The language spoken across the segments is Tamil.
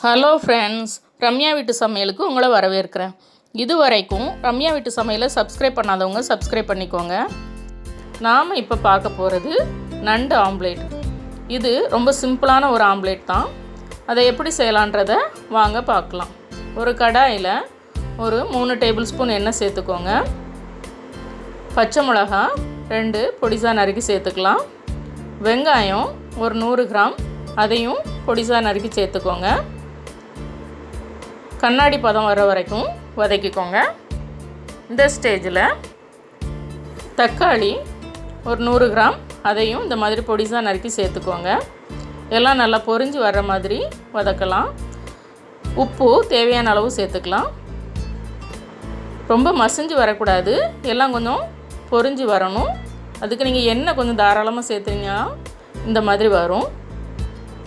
ஹலோ ஃப்ரெண்ட்ஸ், ரம்யா வீட்டு சமையலுக்கு உங்களை வரவேற்கிறேன். இதுவரைக்கும் ரம்யா வீட்டு சமையலை சப்ஸ்கிரைப் பண்ணாதவங்க சப்ஸ்கிரைப் பண்ணிக்கோங்க. நாம் இப்போ பார்க்க போகிறது நண்டு ஆம்லேட். இது ரொம்ப சிம்பிளான ஒரு ஆம்லேட் தான். அதை எப்படி செய்யலான்றதை வாங்க பார்க்கலாம். ஒரு கடாயில் ஒரு 3 டேபிள் ஸ்பூன் எண்ணெய் சேர்த்துக்கோங்க. பச்சை மிளகா 2 பொடிசாக நறுக்கி சேர்த்துக்கலாம். வெங்காயம் ஒரு 100 கிராம், அதையும் பொடிசாக நறுக்கி சேர்த்துக்கோங்க. கண்ணாடி பதம் வர வரைக்கும் வதக்கிக்கோங்க. இந்த ஸ்டேஜில் தக்காளி ஒரு 100 கிராம், அதையும் இந்த மாதிரி பொடிசாக நறுக்கி சேர்த்துக்கோங்க. எல்லாம் நல்லா பொரிஞ்சு வர்ற மாதிரி வதக்கலாம். உப்பு தேவையான அளவு சேர்த்துக்கலாம். ரொம்ப மசிஞ்சு வரக்கூடாது, எல்லாம் கொஞ்சம் பொரிஞ்சு வரணும். அதுக்கு நீங்கள் எண்ணெய் கொஞ்சம் தாராளமாக சேர்த்துனீங்கன்னா இந்த மாதிரி வரும்.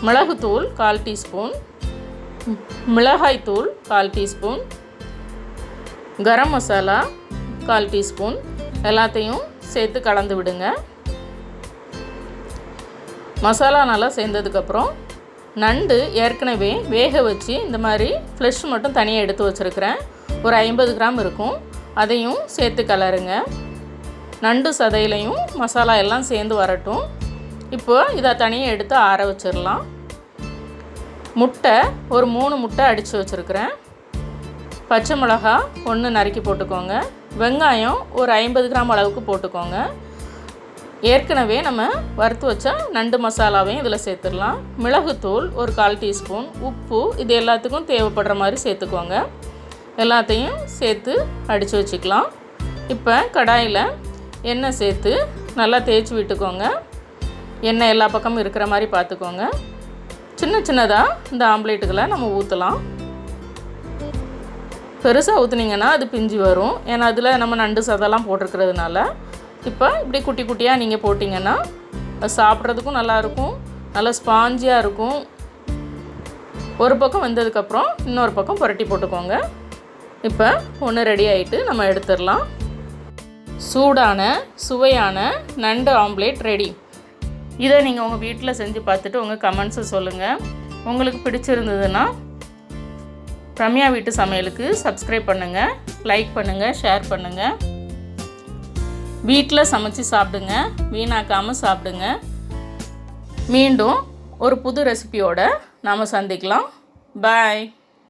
மிளகுத்தூள் 1/4 டீஸ்பூன், மிளகாய்த்தூள் 1/4 டீஸ்பூன், கரம் மசாலா 1/4 டீஸ்பூன் எல்லாத்தையும் சேர்த்து கலந்து விடுங்க. மசாலா நல்லா சேர்ந்ததுக்கப்புறம் நண்டு ஏற்கனவே வேக வச்சு இந்த மாதிரி ஃப்ளெஷ் மட்டும் தனியாக எடுத்து வச்சுருக்கிறேன். ஒரு 50 கிராம் இருக்கும், அதையும் சேர்த்து கலருங்க. நண்டு சதையிலையும் மசாலா எல்லாம் சேர்ந்து வரட்டும். இப்போ இதை தனியாக எடுத்து ஆற வச்சிடலாம். முட்டை ஒரு 3 முட்டை அடித்து வச்சுருக்கிறேன். பச்சை மிளகா 1 நறுக்கி போட்டுக்கோங்க. வெங்காயம் ஒரு 50 கிராம் அளவுக்கு போட்டுக்கோங்க. ஏற்கனவே நம்ம வறுத்து வச்ச நண்டு மசாலாவையும் இதில் சேர்த்துடலாம். மிளகுத்தூள் ஒரு 1/4 டீஸ்பூன், உப்பு இது எல்லாத்துக்கும் தேவைப்படுற மாதிரி சேர்த்துக்கோங்க. எல்லாத்தையும் சேர்த்து அடித்து வச்சுக்கலாம். இப்போ கடாயில் எண்ணெய் சேர்த்து நல்லா தேய்ச்சி விட்டுக்கோங்க. எண்ணெய் எல்லா பக்கமும் இருக்கிற மாதிரி பார்த்துக்கோங்க. சின்ன சின்னதாக இந்த ஆம்லேட்டுகளை நம்ம ஊற்றலாம். பெருசாக ஊற்றுனீங்கன்னா அது பிஞ்சு வரும், ஏன்னா அதில் நம்ம நண்டு சதெல்லாம் போட்டிருக்கிறதுனால. இப்போ இப்படி குட்டி குட்டியாக நீங்கள் போட்டிங்கன்னா அது சாப்பிட்றதுக்கும் நல்லாயிருக்கும், நல்லா ஸ்பாஞ்சியாக இருக்கும். ஒரு பக்கம் வெந்ததுக்கப்புறம் இன்னொரு பக்கம் புரட்டி போட்டுக்கோங்க. இப்போ ஒன்று ரெடி ஆகிட்டு நம்ம எடுத்துடலாம். சூடான சுவையான நண்டு ஆம்லேட் ரெடி. இதை நீங்கள் உங்கள் வீட்டில் செஞ்சு பார்த்துட்டு உங்கள் கமெண்ட்ஸை சொல்லுங்கள். உங்களுக்கு பிடிச்சிருந்ததுன்னா ரம்யா வீட்டு சமையலுக்கு சப்ஸ்கிரைப் பண்ணுங்கள், லைக் பண்ணுங்கள், ஷேர் பண்ணுங்கள். வீட்டில் சமைச்சு சாப்பிடுங்க, வீணாக்காமல் சாப்பிடுங்க. மீண்டும் ஒரு புது ரெசிபியோடு நாம் சந்திக்கலாம். பாய்.